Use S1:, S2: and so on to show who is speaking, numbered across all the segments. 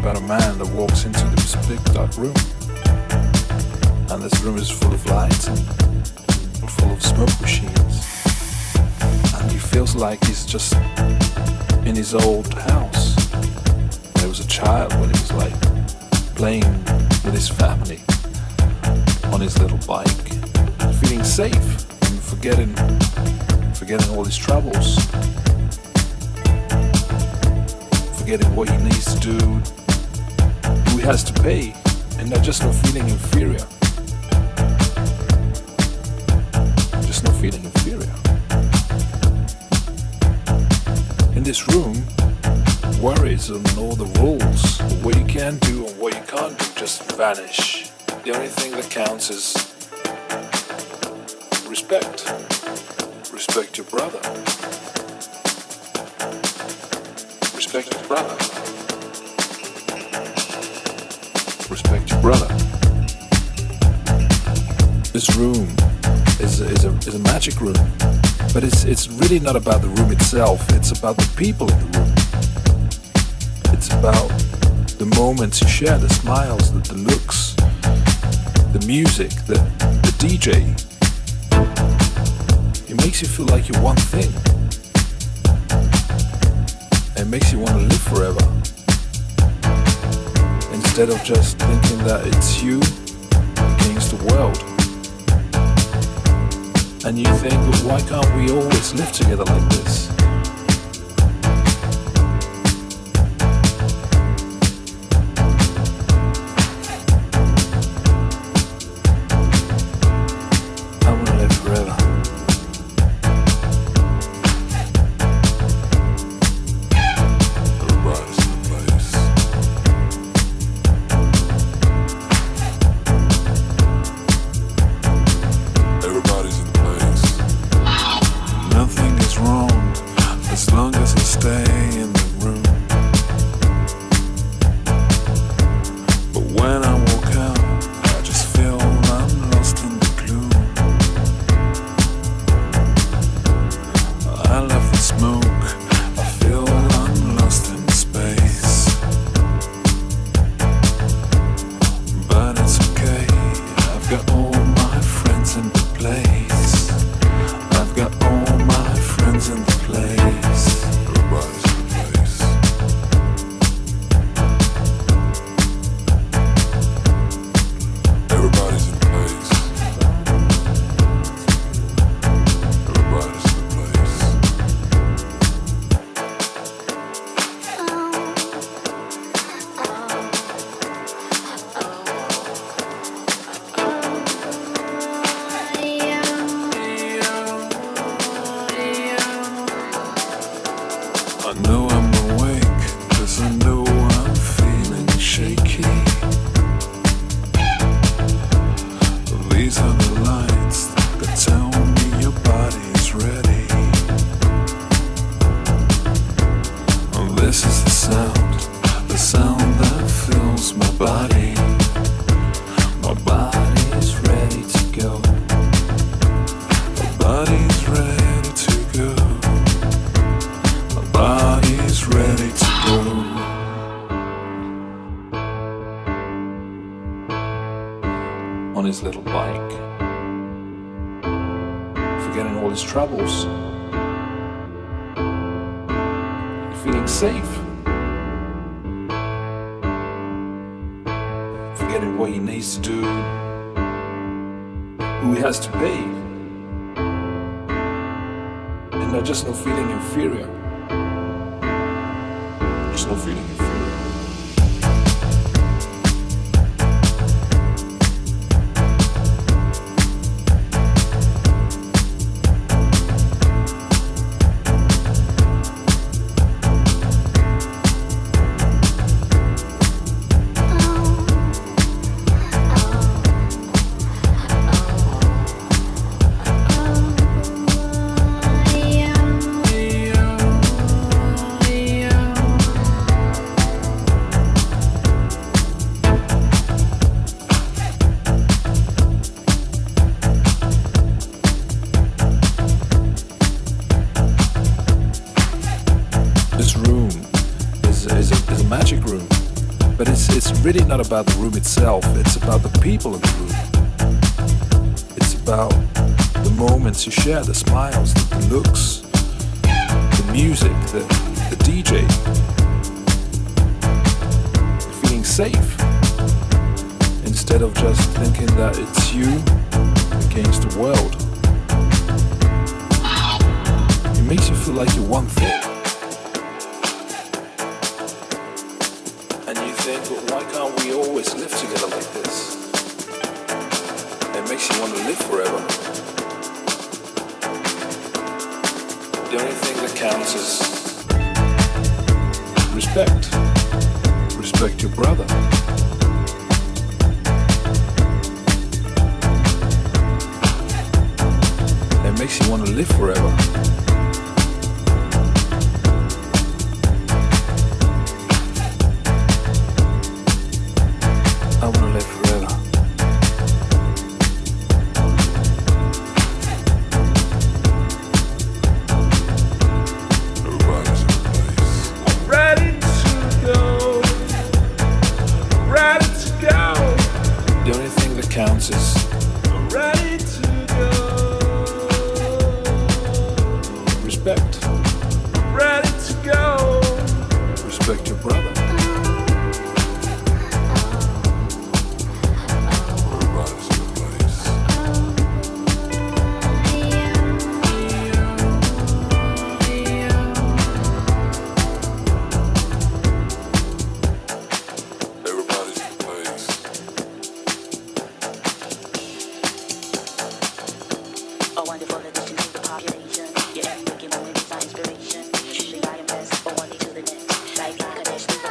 S1: about a man that walks into this big dark room. And this room is full of lights and full of smoke machines. And he feels like he's just in his old house. There was a child when he was like playing with his family on his little bike, feeling safe and forgetting all his troubles, forgetting what he needs to do, who he has to pay, and not just not feeling inferior. Just not feeling inferior. In this room, worries and all the rules, what you can do and what you can't do just vanish. The only thing that counts is respect. Respect your brother. Respect your brother. Respect your brother. This room is a magic room, but it's really not about the room itself. It's about the people in the room. It's about the moments you share, the smiles, the looks, the music, the DJ. It makes you feel like you're one thing. It makes you want to live forever. Instead of just thinking that it's you against the world. And you think, well, why can't we always live together like this? On his little bike, forgetting all his troubles, feeling safe, forgetting what he needs to do, who he has to pay, and not just not feeling inferior, just not feeling inferior. really not about the room itself, it's about the people in the room. It's about the moments you share, the smiles, the looks, the music, the DJ. Feeling safe instead of just thinking that it's you against the world. It makes you feel like you're one thing. And you think, well, why can't we always live together like this? It makes you want to live forever. The only thing that counts is respect. Respect your brother. It makes you want to live forever. I want to live forever. Everybody's in place. I'm ready to go. I'm ready to go. The only thing that counts is I'm ready to go. Respect. I'm ready to go. Respect your brother.
S2: Inspiration. Usually I am best, but one day to the next. Like connection, the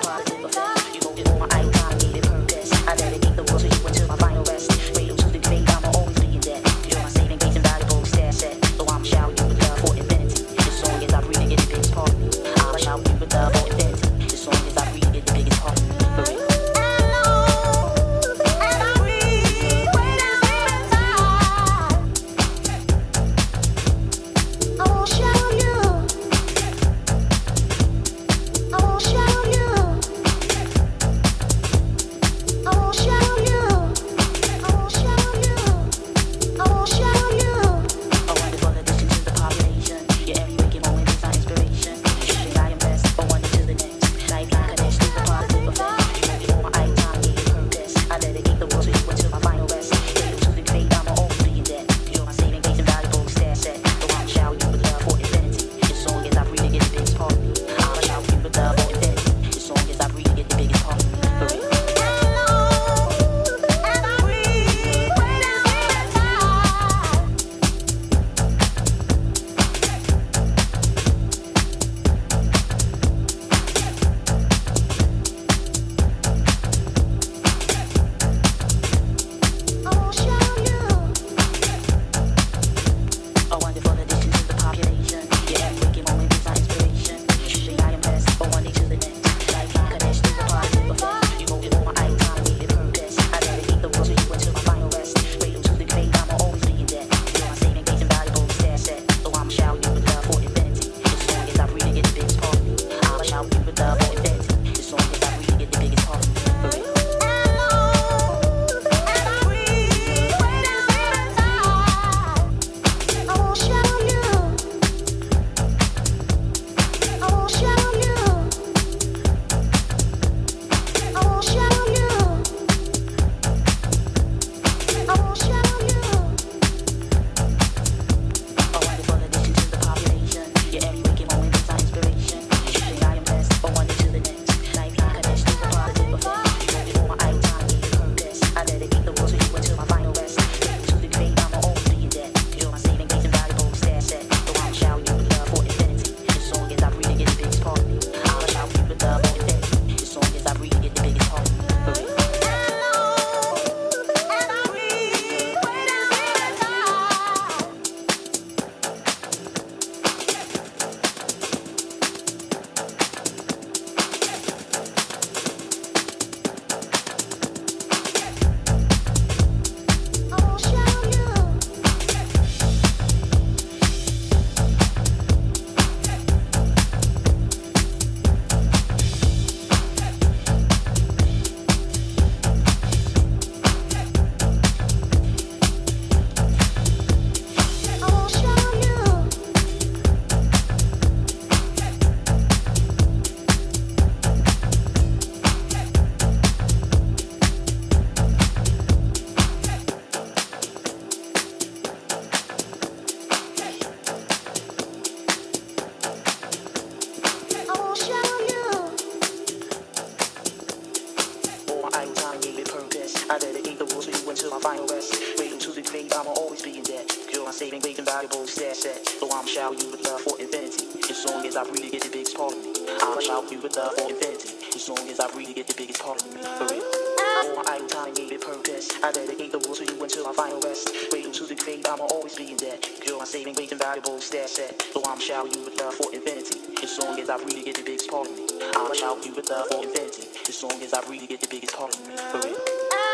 S2: final rest. Waiting to the grave, I'ma always be in debt. You're my saving, waiting, valuable, stair set. So I'ma shower you with love for infinity. As long as I really get the biggest part of me. I'ma shower you with love for infinity. As long as I really get the biggest part of me. For real. All my idle time gave it purpose. I dedicate the world to you until my final rest. Waiting to the grave, I'ma always be in debt. You're my saving, waiting, valuable, stair set. So I'ma shower you with love for infinity. As long as I really get the biggest part of me. I'ma shower you with love for infinity. As long as I really get the biggest part of me. For real.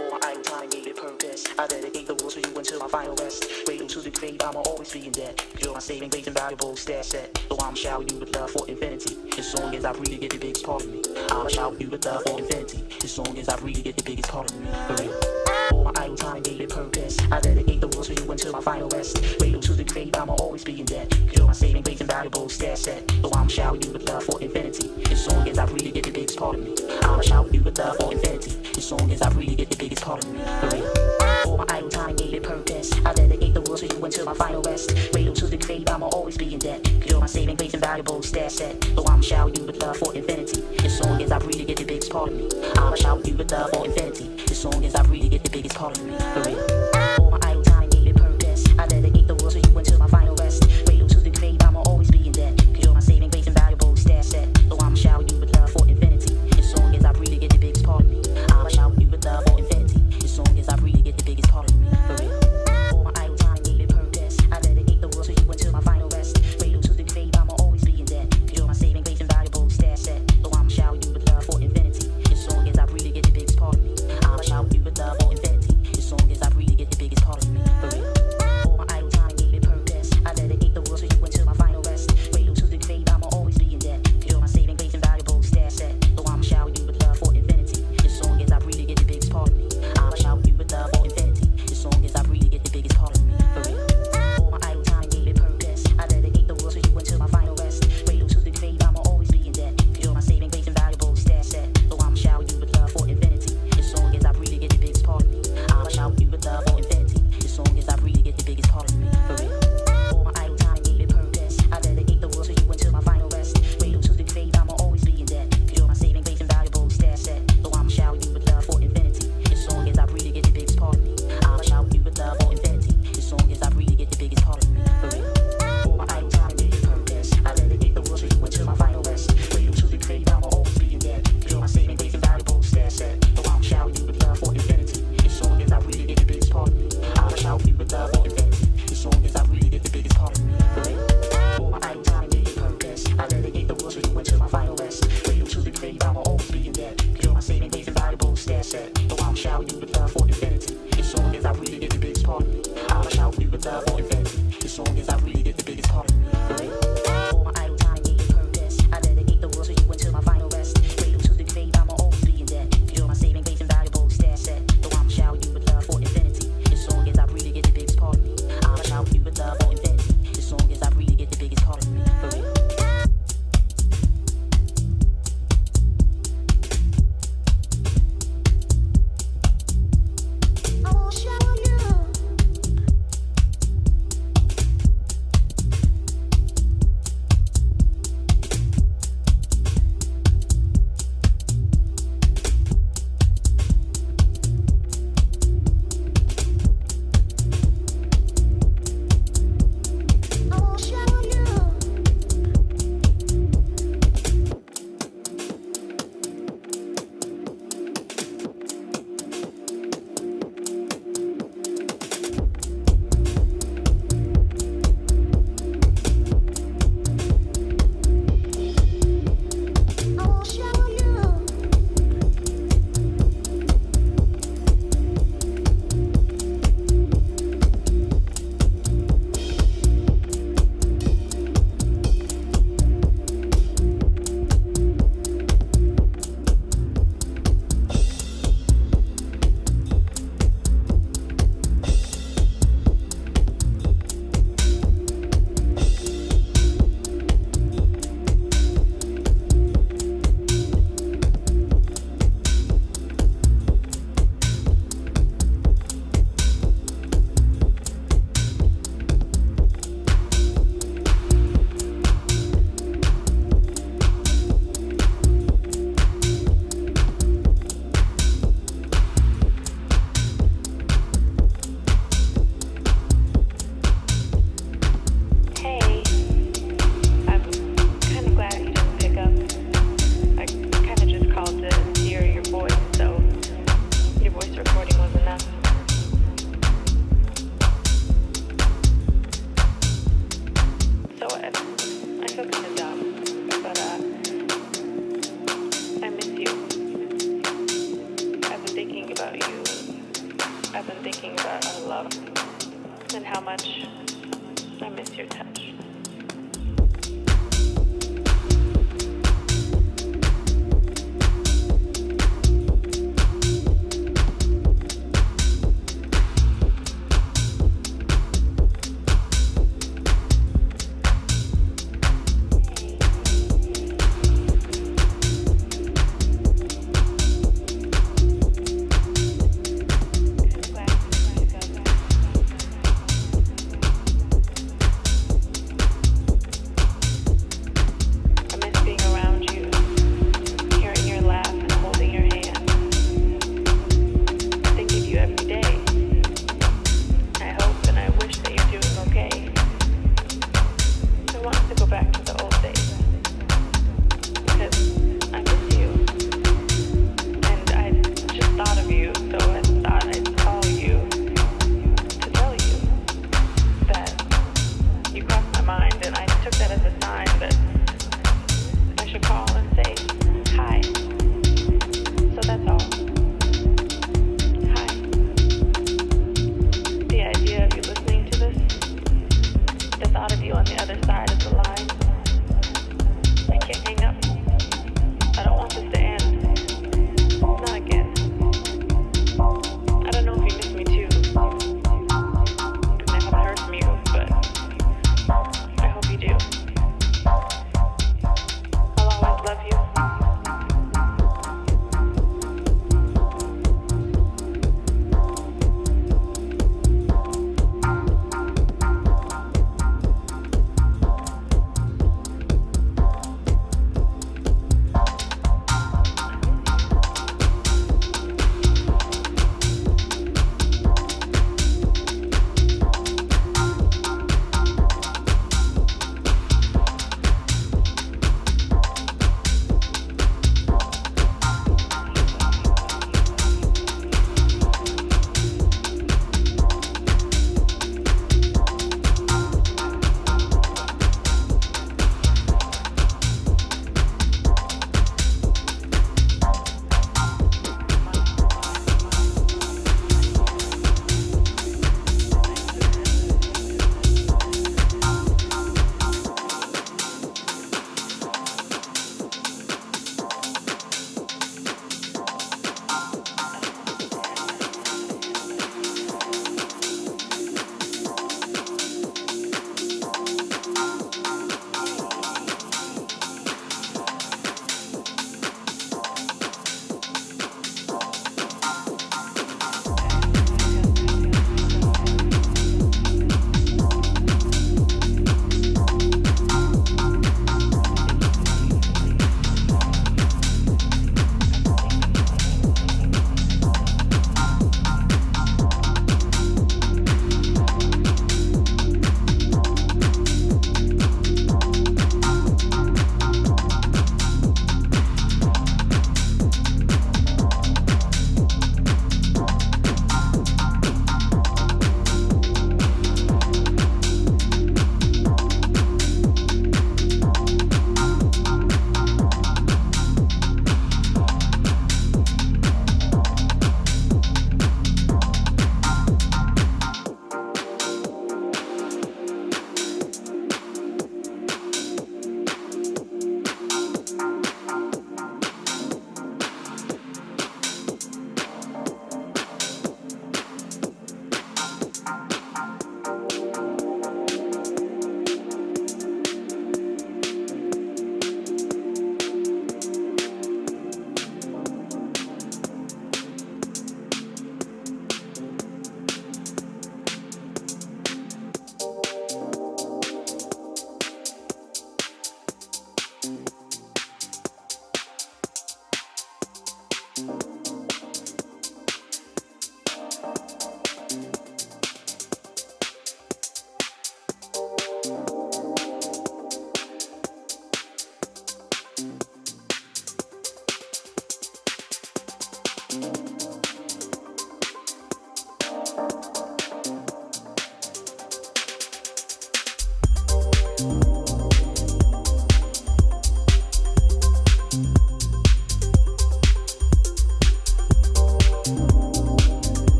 S2: All my idle time gave it purpose. I dedicate the world to you until my final rest. Waiting to the grave, I'ma always be in debt. You're my saving, waiting, valuable, stair set. So I'ma shower you with love for infinity. As long as I really get the biggest part of me. I'ma shower you with love for infinity. As long as I really get the biggest part of me. For real. All my idle time gave it purpose. I dedicate the world to you until my final rest. Waiting to the grave, I'ma always be in debt. You're my saving, waiting, valuable, stair set. So I'ma shower you with love for infinity. As long as I really get the biggest part of me. I'ma shower you with love for infinity. As long as I really get the biggest part of me. For real. All my idle time gave it purpose. I dedicate the world to you until my final rest. Waiting to the grave, I'ma always be in debt. You're my saving, waiting, valuable, stair set. So I'ma shower you with love for infinity. As long as I really get the biggest part of me. I'ma shower you with love for infinity. As long as I really get the biggest part of me. For real. All my idle time gave it purpose. I dedicate the world to you until my final rest. Waiting to the grave, I'ma always be in debt. You're my saving, waiting, valuable, stair set. So I'ma shower you with love for infinity. As long as I really get the biggest part of me. I'ma shower you with love for infinity. As long as I really get the biggest part of me. For real. All my idle time gave it purpose. I dedicate the world to you until my final rest. Waiting to the grave, I'ma always be in debt. You're my saving, waiting, valuable, stair set. So I'ma shower you with love for infinity. As long as I really get the biggest part of me. I'ma shower you with love for infinity.
S3: thinking about our love and how much I miss your touch.